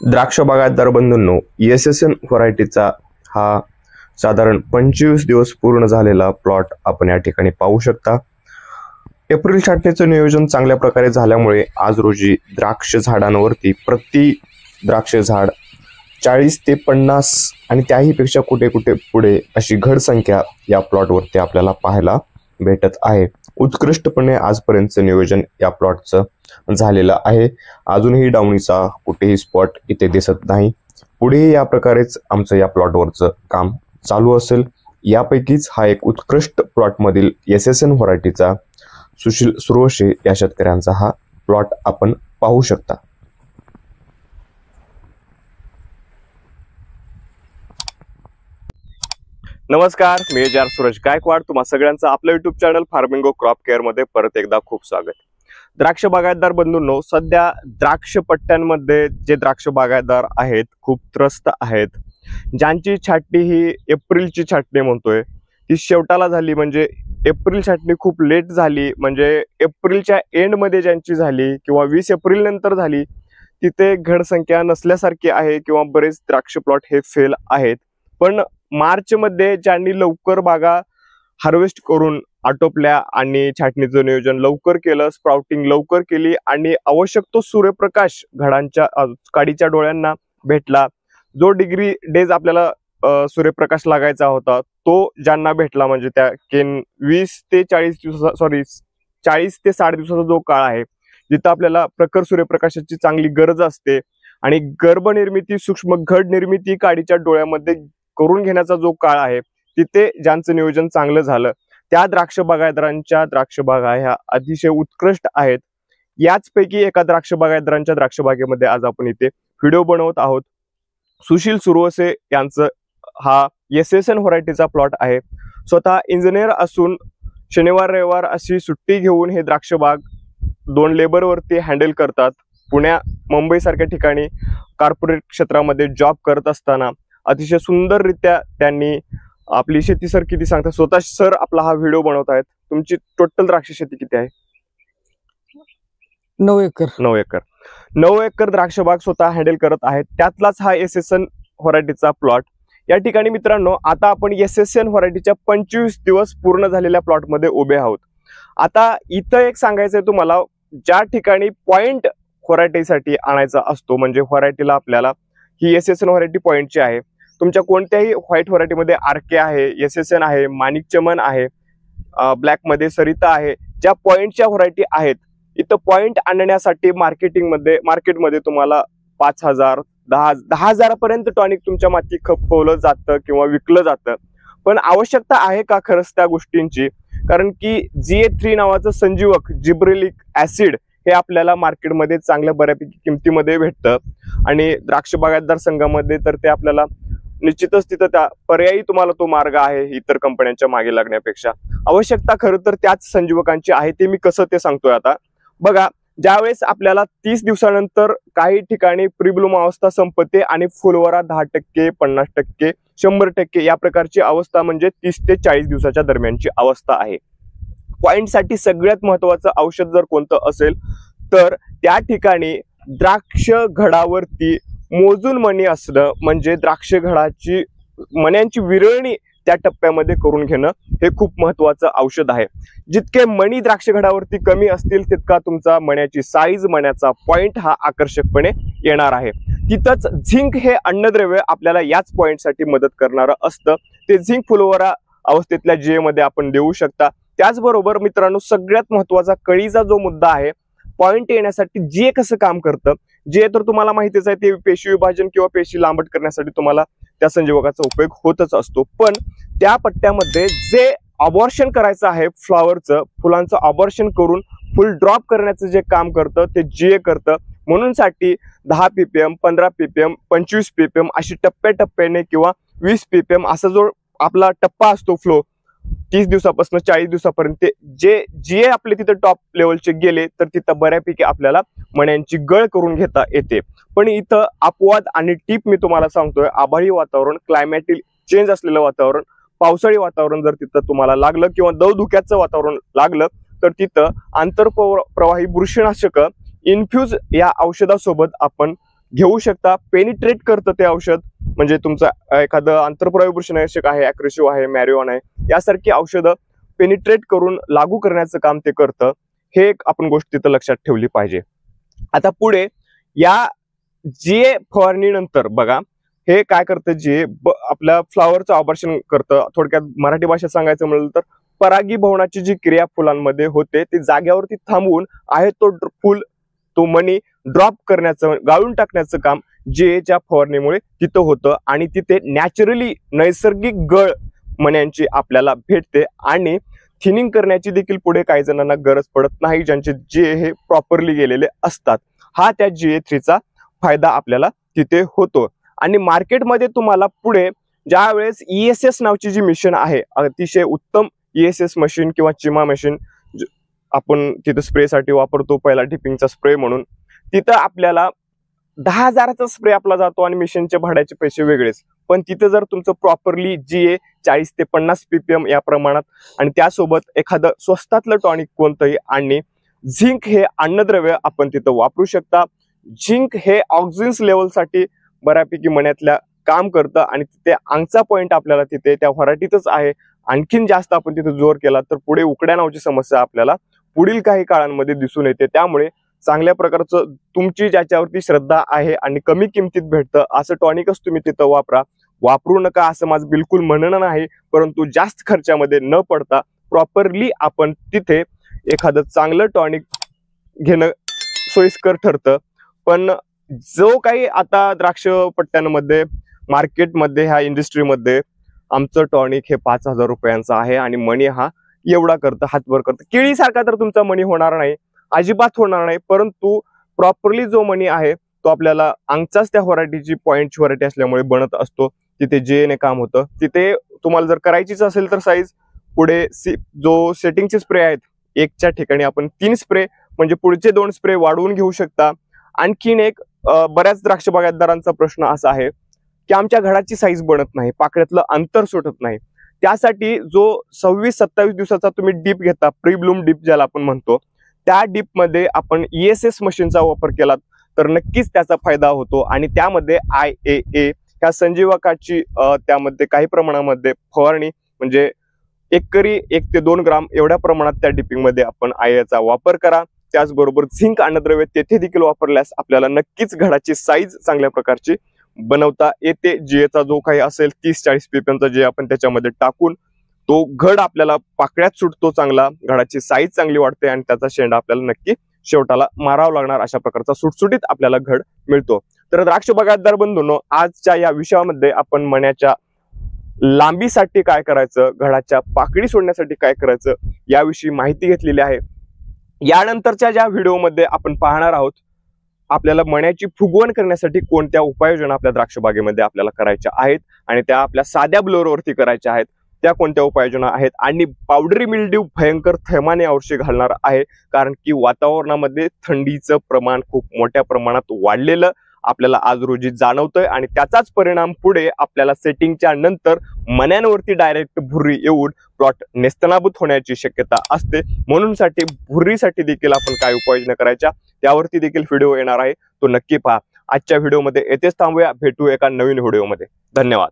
द्राक्ष बागायतदार बंधूंनो, SSN व्हरायटीचा हा साधारण 25 दिवस पूर्ण झालेला प्लॉट आपण या ठिकाणी पाहू शकता। एप्रिल छाटणीचं नियोजन चांगल्या प्रकारे झाल्यामुळे आज रोजी द्राक्ष झाडांवरती प्रति द्राक्ष झाड 40 ते 50 आणि त्याही पेक्षा कुठे कुठे पुढे अशी घड संख्या या प्लॉटवरती आपल्याला पाहायला भेटत आहे। उत्कृष्टपणे आजपर्यंतचं नियोजन या प्लॉटचं झालेलं आहे। अजूनही डाउनीचा कुठेही स्पॉट इथे दिसत नाही। पुढे या प्रकारेच आमचं या प्लॉटवरचं काम चालू असेल। यापैकीच हा एक उत्कृष्ट प्लॉटमधील SSN व्हरायटीचा सुशील सुरोशे या शेतकऱ्यांचा हा प्लॉट आपण पाहू शकता। नमस्कार, मी सूरज गायकवाड, तुम्हा सगळ्यांचं आपल्या युट्यूब चॅनल फार्मिंगो क्रॉप केअर मध्ये परत एकदा खूप स्वागत। द्राक्ष बागायतदार बंधूंनो, सध्या द्राक्ष पट्ट्यांमध्ये जे द्राक्ष बागायतदार आहेत खूप त्रस्त आहेत। ज्यांची छाटणी ही एप्रिलची छाटणी म्हणतोय ती शेवटाला झाली, म्हणजे एप्रिल छाटणी खूप लेट झाली, म्हणजे एप्रिलच्या एंड मध्ये ज्यांची झाली किंवा 20 एप्रिल नंतर झाली तिथे घड संख्या नसल्यासारखी आहे किंवा बरेच द्राक्ष प्लॉट हे फेल आहेत। पण मार्च मध्ये ज्यांनी लवकर बागा हार्वेस्ट करून आटोपल्या आणि छाटणीचं नियोजन लवकर केलं, स्प्राउटिंग लवकर केली आणि आवश्यक तो सूर्यप्रकाश घडांच्या काडीच्या डोळ्यांना भेटला, जो डिग्री डेज आपल्याला सूर्यप्रकाश लागायचा होता तो ज्यांना भेटला, म्हणजे त्या 20 ते 40 दिवसा 40 ते 60 दिवसाचा जो काळ आहे जिथं आपल्याला प्रखर सूर्यप्रकाशाची चांगली गरज असते आणि गर्भनिर्मिती सूक्ष्म घड निर्मिती काडीच्या डोळ्यामध्ये करून घेण्याचा जो काळ आहे तिथे ज्यांचं नियोजन चांगलं झालं त्या द्राक्ष बागायतदारांच्या द्राक्ष बागा ह्या अतिशय उत्कृष्ट आहेत। याचपैकी एका द्राक्ष बागायतदारांच्या द्राक्ष बागेमध्ये आज आपण इथे व्हिडिओ बनवत आहोत। सुशील सुरोसे यांचं हा SSN व्हरायटीचा प्लॉट आहे। स्वतः इंजिनियर असून शनिवार रविवार अशी सुट्टी घेऊन हे द्राक्ष बाग 2 लेबरवरती हँडल करतात। पुण्या मुंबई सारख्या ठिकाणी कॉर्पोरेट क्षेत्रामध्ये जॉब करत असताना अतिशय सुंदररित्या त्यांनी आपली शेती सर किती सांगतात, स्वतः सर आपला हा व्हिडिओ बनवत आहेत। तुमची टोटल द्राक्ष शेती किती आहे? 9 एकर 9 एकर द्राक्ष बाग स्वतः हँडल करत आहेत। त्यातलाच हा SSN व्हरायटीचा प्लॉट। या ठिकाणी मित्रांनो, आता आपण SSN व्हरायटीच्या 25 दिवस पूर्ण झालेल्या प्लॉट मध्ये उभे आहोत। आता इथं एक सांगायचंय तुम्हाला, ज्या ठिकाणी पॉइंट व्हरायटीसाठी आणायचा असतो, म्हणजे व्हरायटीला आपल्याला ही SSN व्हरायटी पॉइंटची आहे। तुमच्या कोणत्याही व्हाईट व्हरायटीमध्ये RK आहे, SSN आहे, माणिक चमन आहे, ब्लॅक मध्ये सरिता आहे, ज्या पॉइंटच्या व्हरायटी आहेत इथं पॉइंट आणण्यासाठी मार्केटमध्ये तुम्हाला 5,000 10,000 पर्यंत टॉनिक तुमच्या माती खपवलं जातं किंवा विकलं जातं। पण आवश्यकता आहे का खरंच त्या गोष्टींची? कारण की GA3 नावाचं संजीवक जिब्रेलिक ऍसिड हे आपल्याला मार्केटमध्ये चांगल्या बऱ्यापैकी किमतीमध्ये भेटतं आणि द्राक्ष बागायतदार संघामध्ये तर ते आपल्याला निश्चितच तिथं त्या पर्यायी तुम्हाला तो मार्ग आहे इतर कंपन्यांच्या मागे लागण्यापेक्षा। आवश्यकता खरं तर त्याच संजीवकांची आहे। ते मी कसं ते सांगतोय आता बघा। ज्यावेळेस आपल्याला 30 दिवसानंतर काही ठिकाणी प्रीब्लूम अवस्था संपते आणि फुलवरा 10%, 50%, 100% या प्रकारची अवस्था, म्हणजे 30 ते 40 दिवसाच्या दरम्यानची अवस्था आहे। पॉइंटसाठी सगळ्यात महत्वाचं औषध जर कोणतं असेल तर त्या ठिकाणी द्राक्ष घडावरती मोजून मणी असणं, म्हणजे द्राक्ष घडाची मण्यांची विरळणी त्या टप्प्यामध्ये करून घेणं हे खूप महत्वाचं औषध आहे। जितके मणी द्राक्ष घडावरती कमी असतील तितका तुमचा मण्याची साईज, मण्याचा पॉइंट हा आकर्षकपणे येणार आहे। तिथंच झिंक हे अन्नद्रव्य आपल्याला याच पॉइंटसाठी मदत करणारं असतं। ते झिंक फुलवरा अवस्थेतल्या GA मध्ये आपण देऊ शकता। त्याचबरोबर मित्रांनो, सगळ्यात महत्वाचा कळीचा जो मुद्दा आहे, पॉइंट येण्यासाठी GA कसं काम करतं? GA तर तुम्हाला माहितीच आहे, ते पेशी विभाजन किंवा पेशी लांबट करण्यासाठी तुम्हाला त्या संजीवकाचा उपयोग होतच असतो। पण त्या पट्ट्यामध्ये जे अबॉर्शन करायचं आहे, फ्लॉवरचं फुलांचं अबॉर्शन करून फुल ड्रॉप करण्याचं जे काम करतं ते GA करतं। म्हणून साठी 10 ppm, 15 ppm, 25 ppm अशी टप्प्याटप्प्याने किंवा 20 ppm असा जो आपला टप्पा असतो फ्लो, 30 दिवसापासून 40 दिवसापर्यंत जे GA आपले तिथे टॉप लेवलचे गेले तर तिथं बऱ्यापैकी आपल्याला मण्यांची गळ करून घेता येते। पण इथं अपवाद आणि टीप मी तुम्हाला सांगतोय, आभाळी वातावरण, क्लायमॅटिक चेंज असलेलं वातावरण, पावसाळी वातावरण जर तिथं तुम्हाला लागलं किंवा दवधुक्याचं वातावरण लागलं तर तिथं आंतरप्रवाही बुरशीनाशक इन्फ्यूज या औषधासोबत आपण घेऊ शकता. पेनिट्रेट करतं ते औषध, म्हणजे तुमचं एखादं आंतरप्रवाही बुरशीनाशक आहे, ॲग्रेसिव्ह आहे, मॅरिओन आहे, यासारखी औषधं पेनिट्रेट करून लागू करण्याचं काम ते करतं. हे एक आपण गोष्ट तिथं लक्षात ठेवली पाहिजे. आता पुढे या जीए फवारणीनंतर बघा हे काय करतं, जीए आपल्या फ्लावरचं ऑपरेशन करतं. थोडक्यात मराठी भाषेत सांगायचं म्हणलं तर परागीभवनाची जी क्रिया फुलांमध्ये होते ती जाग्यावरती थांबवून आहे तो मणी ड्रॉप करण्याचं, गाळून टाकण्याचं काम जीएच्या फवारणीमुळे तिथं होतं आणि तिथे नॅचरली नैसर्गिक गळ मण्यांची आपल्याला भेटते आणि थिनिंग करण्याची देखील पुढे काही जणांना गरज पडत नाही, ज्यांचे जीए हे प्रॉपरली गेलेले असतात. हा त्या GA3चा फायदा आपल्याला तिथे होतो. आणि मार्केटमध्ये तुम्हाला पुढे ज्या वेळेस ESS नावाची जी मशीन आहे, अतिशय उत्तम ESS मशीन किंवा चिमा मशीन आपण तिथं स्प्रेसाठी वापरतो, पहिला टिपिंगचा स्प्रे म्हणून, तिथं आपल्याला 10,000चा स्प्रे आपला जातो आणि मशीनच्या भाड्याचे पैसे वेगळेच. पण तिथे जर तुमचं प्रॉपरली GA 40 ते 50 ppm या प्रमाणात आणि त्यासोबत एखादं स्वस्तातलं टॉनिक कोणतंही आणि झिंक हे अन्नद्रव्य आपण तिथं वापरू शकता. झिंक हे ऑक्सिजन लेवलसाठी बऱ्यापैकी मण्यातल्या काम करतं आणि तिथे आंगचा पॉइंट आपल्याला तिथे त्या व्हरायटीतच आहे. आणखीन जास्त आपण तिथे जोर केला तर पुढे उकड्या नावाची समस्या आपल्याला पुढील काही काळांमध्ये दिसून येते. त्यामुळे चांगल्या प्रकारचं तुमची ज्याच्यावरती श्रद्धा आहे आणि कमी किमतीत भेटतं असं टॉनिकच तुम्ही तिथं वापरू नका असं माझं बिलकुल म्हणणं नाही, परंतु जास्त खर्चामध्ये न पडता प्रॉपरली आपण तिथे एखादं चांगलं टॉनिक घेणं सोयीस्कर ठरतं. पण जो काही आता द्राक्ष पट्ट्यांमध्ये मार्केटमध्ये ह्या इंडस्ट्रीमध्ये आमचं टॉनिक हे 5,000 रुपयांचं आहे आणि मणी हा एवढा करतं, हातभर करतं, केळीसारखा तर तुमचा मणी होणार नाही, अजिबात होणार नाही. परंतु प्रॉपरली जो मणी आहे तो आपल्याला अंगचाच त्या व्हरायटीची पॉइंटची व्हरायटी असल्यामुळे बनत असतो. तिथे जेने काम होतं. तिथे तुम्हाला जर करायचीच असेल तर साईज पुढे जो सेटिंगचे स्प्रे आहेत, एकच्या ठिकाणी आपण 3 स्प्रे म्हणजे पुढचे 2 स्प्रे वाढवून घेऊ शकता. आणखीन एक बऱ्याच द्राक्ष बागायतदारांचा प्रश्न असा आहे की आमच्या घडाची साईज बनत नाही, पाकळ्यातलं अंतर सुटत नाही. त्यासाठी जो 26-27 दिवसाचा तुम्ही डीप घेता, प्री ब्लूम डीप ज्याला आपण म्हणतो, त्या डीप मध्ये आपण ESS मशीनचा वापर केला तर नक्कीच त्याचा फायदा होतो. आणि त्यामध्ये IAA ह्या संजीवकाची त्यामध्ये काही प्रमाणामध्ये फवारणी म्हणजे एकरी 1 ते 2 ग्राम एवढ्या प्रमाणात त्या डिपिंग मध्ये आपण IAचा वापर करा. त्याचबरोबर झिंक अन्नद्रव्य तेथे देखील वापरल्यास आपल्याला नक्कीच घडाची साईज चांगल्या प्रकारची बनवता येते. GAचा जो काही असेल 30-40 ppmचा जे आपण त्याच्यामध्ये टाकून तो घड आपल्याला पाकळ्यात सुटतो, चांगला घडाची साईज चांगली वाढते आणि त्याचा शेंडा आपल्याला नक्की शेवटाला मारावा लागणार अशा प्रकारचा सुटसुटीत आपल्याला घड मिळतो. तर द्राक्ष बागायतदार बंधूंनो, आजच्या या विषयामध्ये आपण मण्याच्या लांबीसाठी काय करायचं, घडाच्या पाकळी सोडण्यासाठी काय करायचं याविषयी माहिती घेतलेली आहे. यानंतरच्या ज्या व्हिडिओमध्ये आपण पाहणार आहोत आपल्याला मण्याची फुगवण करण्यासाठी कोणत्या उपाययोजना आपल्या द्राक्ष बागेमध्ये आपल्याला करायच्या आहेत आणि त्या आपल्या साध्या ब्लोअरवरती करायच्या आहेत, त्या कोणत्या उपाययोजना आहेत. आणि पावडरी मिल्ड्यू भयंकर थैमाने औषध घालणार आहे, कारण की वातावरणामध्ये थंडीचं प्रमाण खूप मोठ्या प्रमाणात वाढलेलं आपल्याला आज रोजी जाणवतंय आणि त्याचाच परिणाम पुढे आपल्याला सेटिंगच्या नंतर मण्यांवरती डायरेक्ट भुर्री येऊन प्लॉट नेस्तनाबूत होण्याची शक्यता असते. म्हणून भुर्रीसाठी देखील आपण काय उपाययोजना करायच्या त्यावरती देखील व्हिडिओ येणार आहे, तो नक्की पहा. आजच्या व्हिडिओमध्ये येथेच थांबूया, भेटू एका नवीन व्हिडिओमध्ये. धन्यवाद.